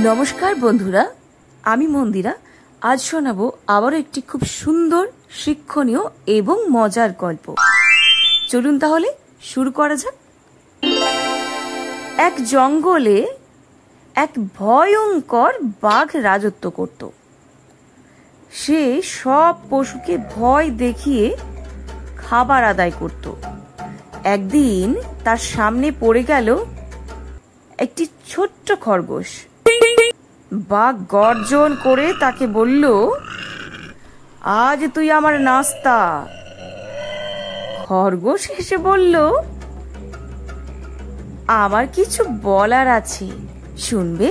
নমস্কার বন্ধুরা, আমি মন্দিরা। আজ শোনাবো আবারও একটি খুব সুন্দর, শিক্ষণীয় এবং মজার গল্প। চলুন তাহলে শুরু করা যাক। এক জঙ্গলে এক ভয়ঙ্কর বাঘ রাজত্ব করত। সে সব পশুকে ভয় দেখিয়ে খাবার আদায় করত। একদিন তার সামনে পড়ে গেল একটি ছোট্ট খরগোশ। বাঘ গর্জন করে তাকে বলল, আজ তুই আমার নাস্তা। খরগোশ হেসে বলল, আমার কিছু বলার আছে, শুনবে?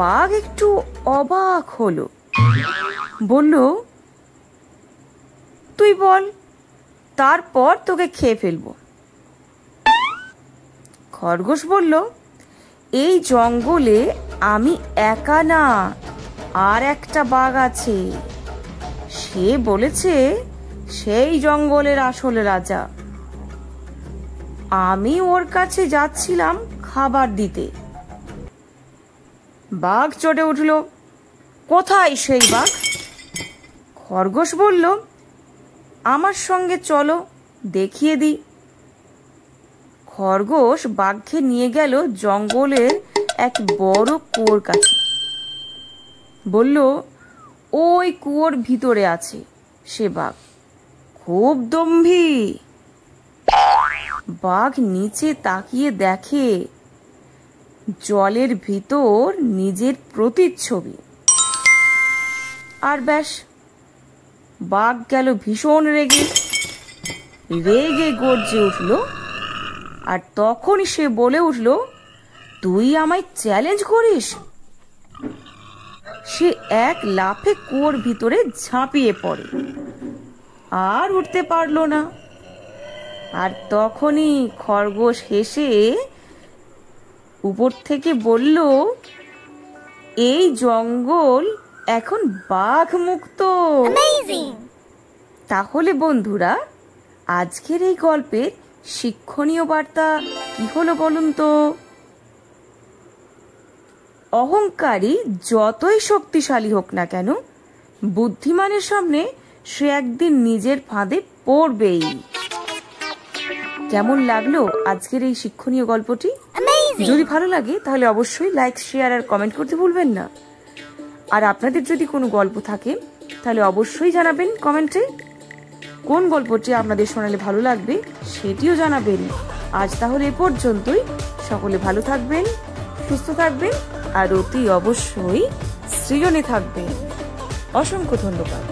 বাঘ একটু অবাক হলো, বলল, তুই বল, তারপর তোকে খেয়ে ফেলবো। খরগোশ বলল, এই জঙ্গলে আমি একা না, আর একটা বাঘ আছে। সে বলেছে সেই জঙ্গলের আসল রাজা। আমি ওর কাছে যাচ্ছিলাম খাবার দিতে। বাঘ চটে উঠল, কোথায় সেই বাঘ? খরগোশ বলল, আমার সঙ্গে চলো, দেখিয়ে দিই। খরগোশ বাঘকে নিয়ে গেল জঙ্গলের এক বড় কুয়োর কাছে। বলল, ওই কুয়োর ভিতরে আছে সে বাঘ, খুব দম্ভী। বাঘ নিচে তাকিয়ে দেখে জলের ভিতর নিজের প্রতিচ্ছবি। আর ব্যাস, বাঘ গেল ভীষণ রেগে গর্জে উঠল। আর তখনই সে বলে উঠল, তুই আমায় চ্যালেঞ্জ করিস? সে এক লাফে কুয়োর ভিতরে ঝাঁপিয়ে পড়ে, আর উঠতে পারল না। আর তখনই খরগোশ হেসে উপর থেকে বলল, এই জঙ্গল এখন বাঘ মুক্ত। তাহলে বন্ধুরা, আজকের এই গল্পের শিক্ষণীয় বার্তা কি হলো বলুন তো? অহংকারী যতই শক্তিশালী হোক না কেন, বুদ্ধিমানের সামনে সে একদিন নিজের ফাঁদে পড়বেই। কেমন লাগলো আজকের এই শিক্ষণীয় গল্পটি? যদি ভালো লাগে তাহলে অবশ্যই লাইক, শেয়ার আর কমেন্ট করতে ভুলবেন না। আর আপনাদের যদি কোনো গল্প থাকে তাহলে অবশ্যই জানাবেন কমেন্টে। কোন গল্পটি আপনাদের শোনালে ভালো লাগবে সেটিও জানাবেন। আজ তাহলে এ পর্যন্তই। সকলে ভালো থাকবেন, সুস্থ থাকবেন আর অতি অবশ্যই সৃজনে থাকবেন। অসংখ্য ধন্যবাদ।